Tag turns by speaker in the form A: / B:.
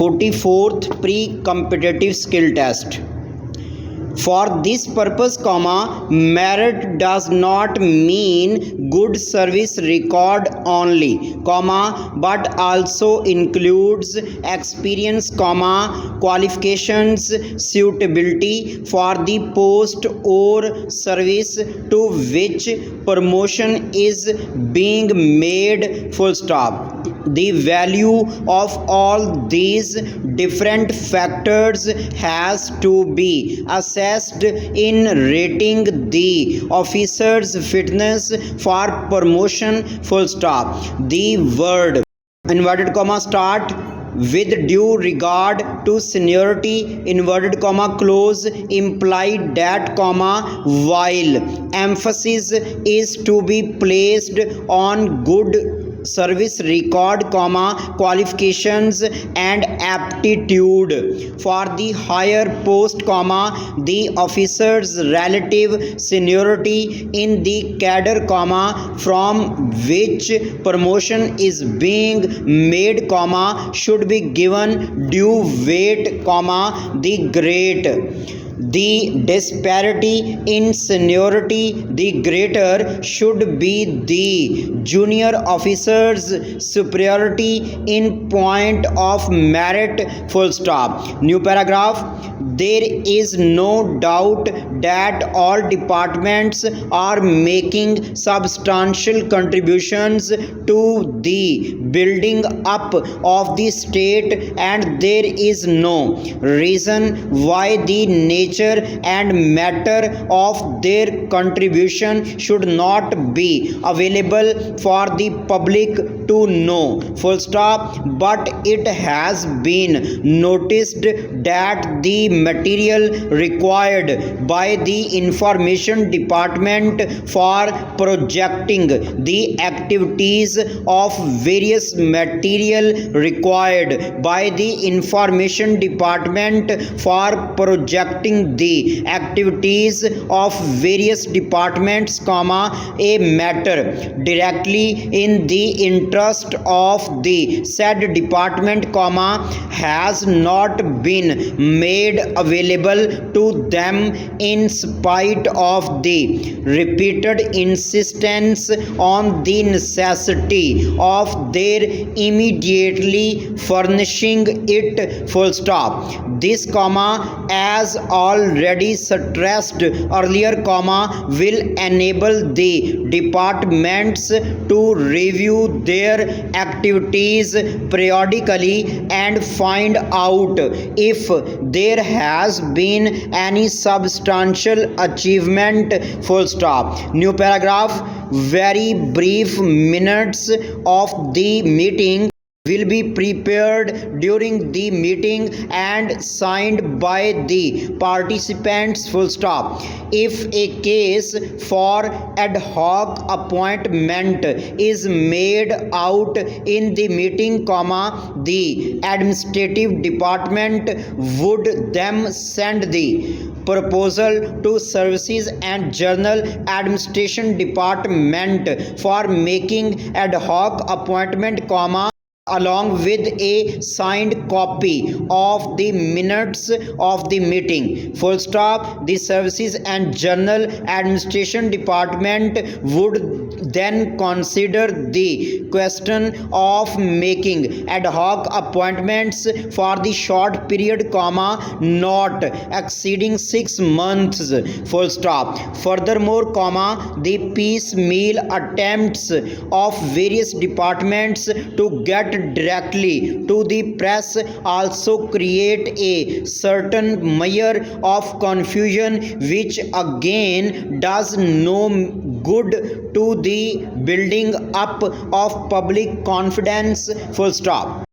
A: 44th pre-competitive skill test. For this purpose, merit does not mean good service record only, but also includes experience, qualifications, suitability for the post or service to which promotion is being made, full stop. The value of all these different factors has to be assessed in rating the officer's fitness for promotion, full stop. The word inverted comma start with due regard to seniority, inverted comma close, implied that, while emphasis is to be placed on good service record, qualifications and aptitude for the higher post, the officer's relative seniority in the cadre, from which promotion is being made, should be given due weight, the great the disparity in seniority, the greater should be the junior officer's superiority in point of merit, full stop. New paragraph. There is no doubt that all departments are making substantial contributions to the building up of the state, and there is no reason why the nature and matter of their contribution should not be available for the public to know, full stop. But it has been noticed that the material required by the information department for projecting the activities of various material required by the information department for projecting the activities of various departments, a matter directly in the interest of the said department, has not been made available to them in spite of the repeated insistence on the necessity of their immediately furnishing it, full stop. This, as already stressed earlier, will enable the departments to review their activities periodically and find out if there has been any substantial achievement, full stop. New paragraph. Very brief minutes of the meeting will be prepared during the meeting and signed by the participants, full stop. If a case for ad hoc appointment is made out in the meeting, the administrative department would then send the proposal to Services and General Administration Department for making ad hoc appointment, along with a signed copy of the minutes of the meeting, full stop. The Services and General Administration Department would then consider the question of making ad hoc appointments for the short period, not exceeding 6 months, full stop. Furthermore, the piecemeal attempts of various departments to get directly to the press also create a certain measure of confusion, which again does no good to the building up of public confidence, full stop.